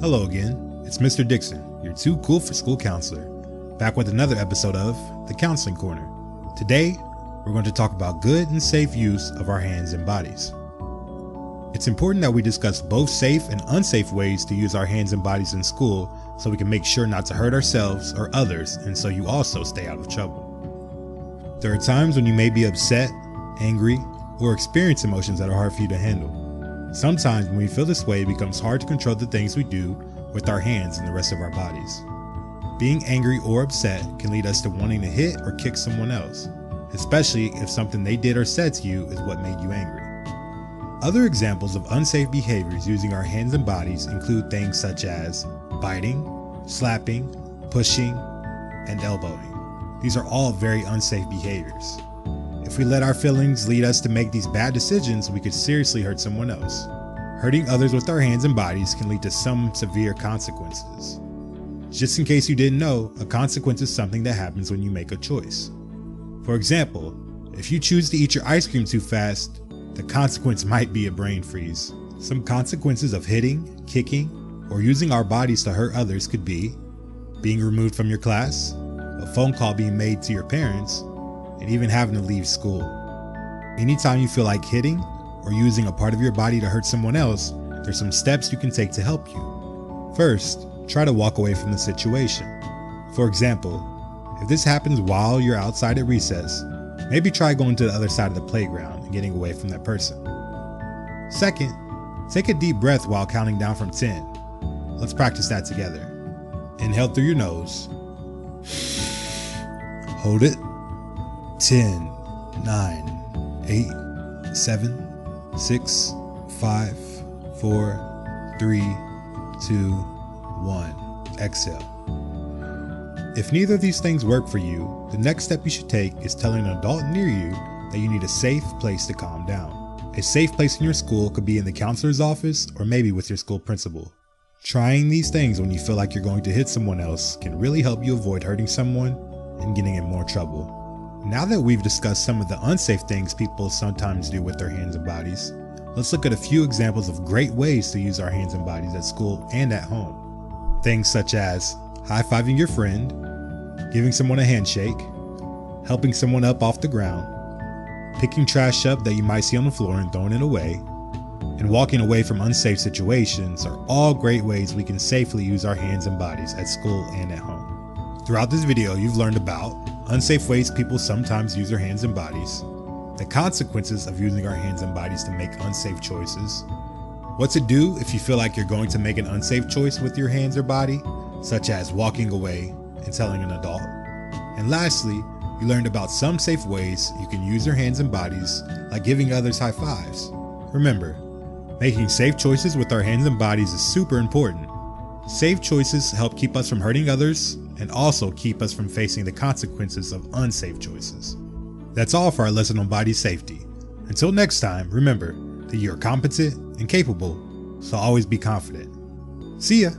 Hello again, it's Mr. Dixon, your too cool for school counselor, back with another episode of The Counseling Corner. Today, we're going to talk about good and safe use of our hands and bodies. It's important that we discuss both safe and unsafe ways to use our hands and bodies in school so we can make sure not to hurt ourselves or others, and so you also stay out of trouble. There are times when you may be upset, angry, or experience emotions that are hard for you to handle. Sometimes when we feel this way, it becomes hard to control the things we do with our hands and the rest of our bodies. Being angry or upset can lead us to wanting to hit or kick someone else, especially if something they did or said to you is what made you angry. Other examples of unsafe behaviors using our hands and bodies include things such as biting, slapping, pushing, and elbowing. These are all very unsafe behaviors. If we let our feelings lead us to make these bad decisions, we could seriously hurt someone else. Hurting others with our hands and bodies can lead to some severe consequences. Just in case you didn't know, a consequence is something that happens when you make a choice. For example, if you choose to eat your ice cream too fast, the consequence might be a brain freeze. Some consequences of hitting, kicking, or using our bodies to hurt others could be being removed from your class, a phone call being made to your parents, and even having to leave school. Anytime you feel like hitting or using a part of your body to hurt someone else, there's some steps you can take to help you. First, try to walk away from the situation. For example, if this happens while you're outside at recess, maybe try going to the other side of the playground and getting away from that person. Second, take a deep breath while counting down from 10. Let's practice that together. Inhale through your nose. Hold it. 10, 9, 8, 7, 6, 5, 4, 3, 2, 1. Exhale. If neither of these things work for you, the next step you should take is telling an adult near you that you need a safe place to calm down. A safe place in your school could be in the counselor's office or maybe with your school principal. Trying these things when you feel like you're going to hit someone else can really help you avoid hurting someone and getting in more trouble. Now that we've discussed some of the unsafe things people sometimes do with their hands and bodies, let's look at a few examples of great ways to use our hands and bodies at school and at home. Things such as high-fiving your friend, giving someone a handshake, helping someone up off the ground, picking trash up that you might see on the floor and throwing it away, and walking away from unsafe situations are all great ways we can safely use our hands and bodies at school and at home. Throughout this video, you've learned about unsafe ways people sometimes use their hands and bodies, the consequences of using our hands and bodies to make unsafe choices, what to do if you feel like you're going to make an unsafe choice with your hands or body, such as walking away and telling an adult, and lastly, you learned about some safe ways you can use your hands and bodies, like giving others high fives. Remember, making safe choices with our hands and bodies is super important. Safe choices help keep us from hurting others and also keep us from facing the consequences of unsafe choices. That's all for our lesson on body safety. Until next time, remember that you're competent and capable, so always be confident. See ya!